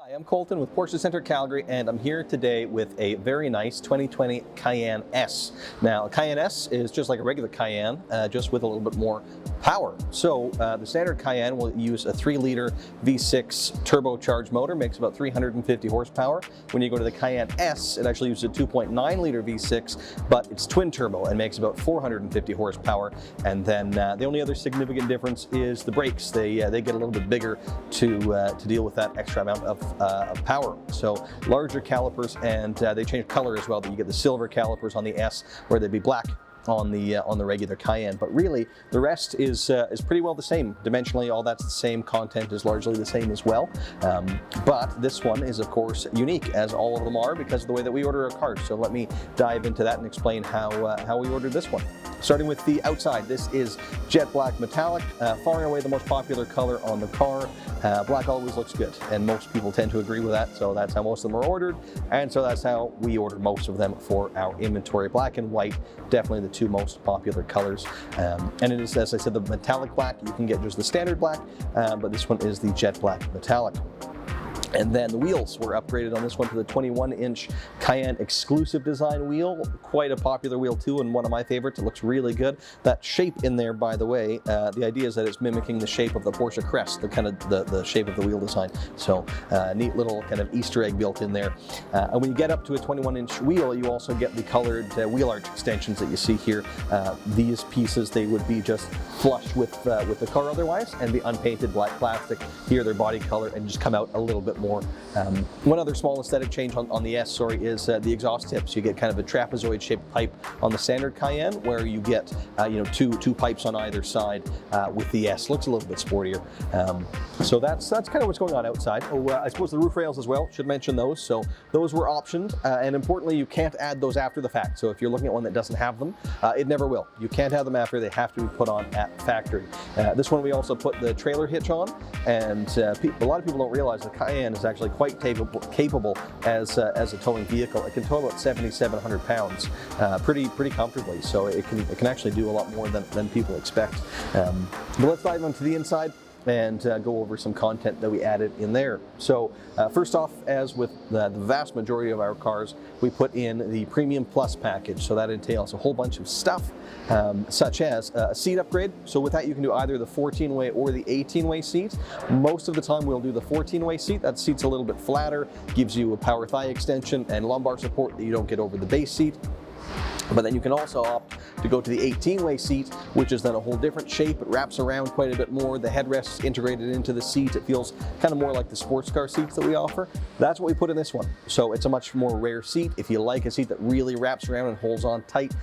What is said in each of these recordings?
Hi, I'm Colton with Porsche Center Calgary, and I'm here today with a very nice 2020 Cayenne S. Now, Cayenne S is just like a regular Cayenne, just with a little bit more power. So the standard Cayenne will use a 3-liter V6 turbocharged motor, makes about 350 horsepower. When you go to the Cayenne S, it actually uses a 2.9-liter V6, but it's twin turbo and makes about 450 horsepower. And then the only other significant difference is the brakes. They get a little bit bigger to deal with that extra amount of power. So larger calipers, and they change color as well. That you get the silver calipers on the S, where they'd be black on the regular Cayenne. But really, the rest is pretty well the same. Dimensionally, all that's the same. Content is largely the same as well. But this one is, of course, unique, as all of them are, because of the way that we order our cars. So let me dive into that and explain how we ordered this one. Starting with the outside, this is jet black metallic, far and away the most popular color on the car. Black always looks good, and most people tend to agree with that, so that's how most of them are ordered, and so that's how we ordered most of them for our inventory. Black and white, definitely the two most popular colors, and it is, as I said, the metallic black. You can get just the standard black, but this one is the jet black metallic. And then the wheels were upgraded on this one to the 21-inch Cayenne exclusive design wheel. Quite a popular wheel too, and one of my favorites. It looks really good. That shape in there, by the way, the idea is that it's mimicking the shape of the Porsche crest, the kind of the shape of the wheel design. So neat little kind of Easter egg built in there. And when you get up to a 21-inch wheel, you also get the colored wheel arch extensions that you see here. These pieces, they would be just flush with the car otherwise, and the unpainted black plastic. Here they're body color and just come out a little bit more. One other small aesthetic change on the S, is the exhaust tips. You get kind of a trapezoid shaped pipe on the standard Cayenne, where you get two pipes on either side. With the S, looks a little bit sportier. So that's kind of what's going on outside. I suppose the roof rails as well, should mention those. So those were optioned, and importantly, you can't add those after the fact. So if you're looking at one that doesn't have them, it never will. You can't have them after. They have to be put on at factory. This one we also put the trailer hitch on, and a lot of people don't realize the Cayenne is actually quite capable as a towing vehicle. It can tow about 7,700 pounds pretty comfortably, so it can actually do a lot more than people expect. But let's dive into the inside and go over some content that we added in there. So first off, as with the vast majority of our cars, we put in the Premium Plus package. So that entails a whole bunch of stuff, such as a seat upgrade. So with that, you can do either the 14-way or the 18-way seat. Most of the time, we'll do the 14-way seat. That seat's a little bit flatter, gives you a power thigh extension and lumbar support that you don't get over the base seat. But then you can also opt to go to the 18-way seat, which is then a whole different shape. It wraps around quite a bit more. The headrest's integrated into the seat. It feels kind of more like the sports car seats that we offer. That's what we put in this one. So it's a much more rare seat. If you like a seat that really wraps around and holds on tight,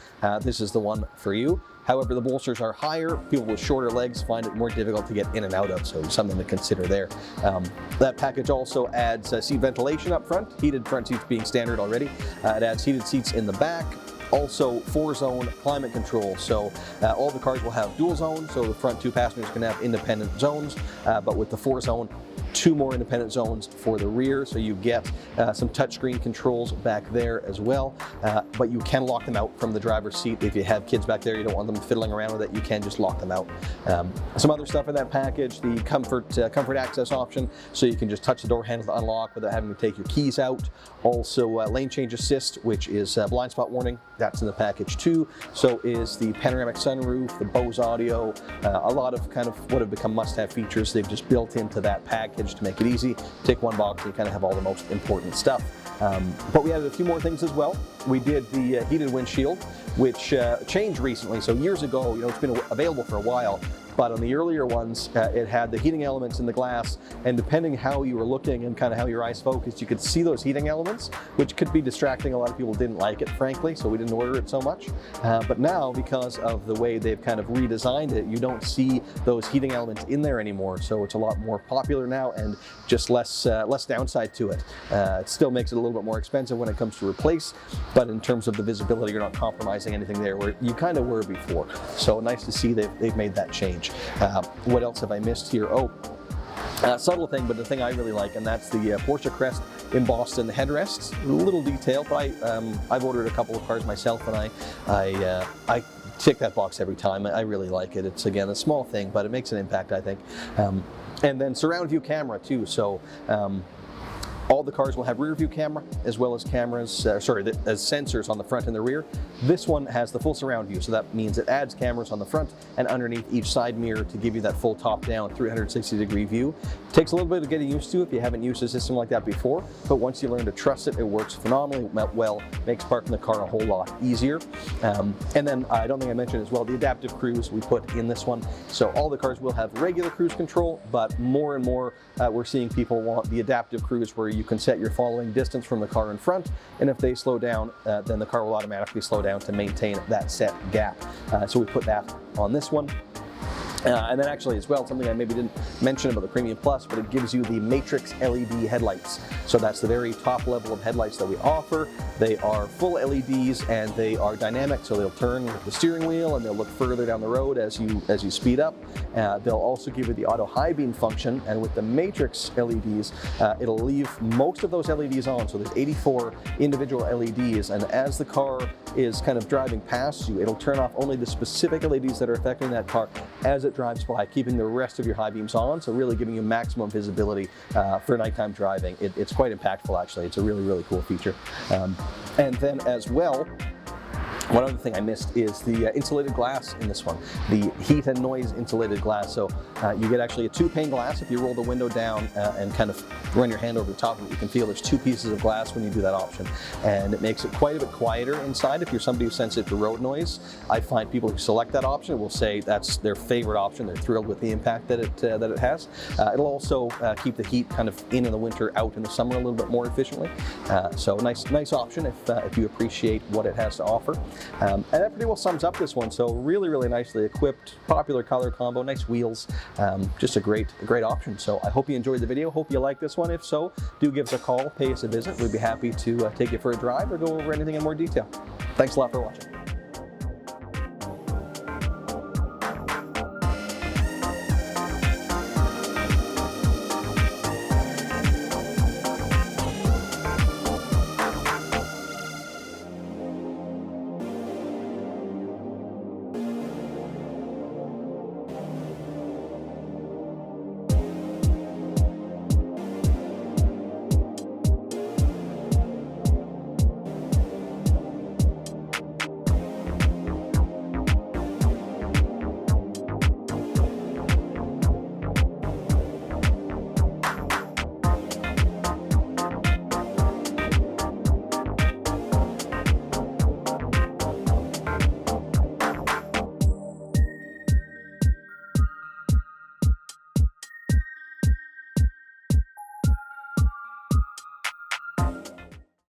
this is the one for you. However, the bolsters are higher. People with shorter legs find it more difficult to get in and out of, so something to consider there. That package also adds seat ventilation up front, heated front seats being standard already. It adds heated seats in the back. Also 4-zone climate control, so all the cars will have dual zone, so the front two passengers can have independent zones, but with the 4-zone, 2 more independent zones for the rear, so you get some touchscreen controls back there as well, but you can lock them out from the driver's seat. If you have kids back there, you don't want them fiddling around with it, you can just lock them out. Some other stuff in that package, the comfort access option, so you can just touch the door handle to unlock without having to take your keys out. Also lane change assist, which is blind spot warning. That's in the package too. So is the panoramic sunroof, the Bose audio, a lot of kind of what have become must-have features they've just built into that package to make it easy. Tick one box and you kind of have all the most important stuff. But we added a few more things as well. We did the heated windshield, which changed recently. So years ago, it's been available for a while, but on the earlier ones, it had the heating elements in the glass, and depending how you were looking and kind of how your eyes focused, you could see those heating elements, which could be distracting. A lot of people didn't like it, frankly, so we didn't order it so much. But now, because of the way they've kind of redesigned it, you don't see those heating elements in there anymore, so it's a lot more popular now and just less downside to it. It still makes it a little bit more expensive when it comes to replace, but in terms of the visibility, you're not compromising anything there where you kind of were before. So nice to see they've made that change. What else have I missed here? Subtle thing, but the thing I really like, and that's the Porsche crest embossed in the headrests. A little detail, but I've ordered a couple of cars myself, and I tick that box every time. I really like it. It's, again, a small thing, but it makes an impact, I think. And then surround view camera too. So All the cars will have rear view camera as well as cameras, as sensors on the front and the rear. This one has the full surround view, so that means it adds cameras on the front and underneath each side mirror to give you that full top-down 360-degree view. Takes a little bit of getting used to if you haven't used a system like that before, but once you learn to trust it, it works phenomenally well, makes parking the car a whole lot easier. And then I don't think I mentioned as well the adaptive cruise we put in this one. So all the cars will have regular cruise control, but more and more we're seeing people want the adaptive cruise where you can set your following distance from the car in front, and if they slow down, then the car will automatically slow down to maintain that set gap. So we put that on this one. And then actually as well, something I maybe didn't mention about the Premium Plus, but it gives you the Matrix LED headlights. So that's the very top level of headlights that we offer. They are full LEDs and they are dynamic, so they'll turn with the steering wheel and they'll look further down the road as you speed up. They'll also give you the auto high beam function, and with the Matrix LEDs, it'll leave most of those LEDs on. So there's 84 individual LEDs, and as the car is kind of driving past you, it'll turn off only the specific LEDs that are affecting that car as it drives by, keeping the rest of your high beams on, so really giving you maximum visibility for nighttime driving. It's quite impactful actually. It's a really, really cool feature. And then as well, one other thing I missed is the insulated glass in this one, the heat and noise insulated glass. So you get actually a 2-pane glass. If you roll the window down and kind of run your hand over the top of it, you can feel there's 2 pieces of glass when you do that option. And it makes it quite a bit quieter inside if you're somebody who's sensitive to road noise. I find people who select that option will say that's their favorite option. They're thrilled with the impact that it has. It'll also keep the heat kind of in the winter, out in the summer a little bit more efficiently. So nice option if you appreciate what it has to offer. And that pretty well sums up this one. So really, really nicely equipped, popular color combo, nice wheels, just a great option. So I hope you enjoyed the video. Hope you like this one. If so, do give us a call, pay us a visit. We'd be happy to take you for a drive or go over anything in more detail. Thanks a lot for watching.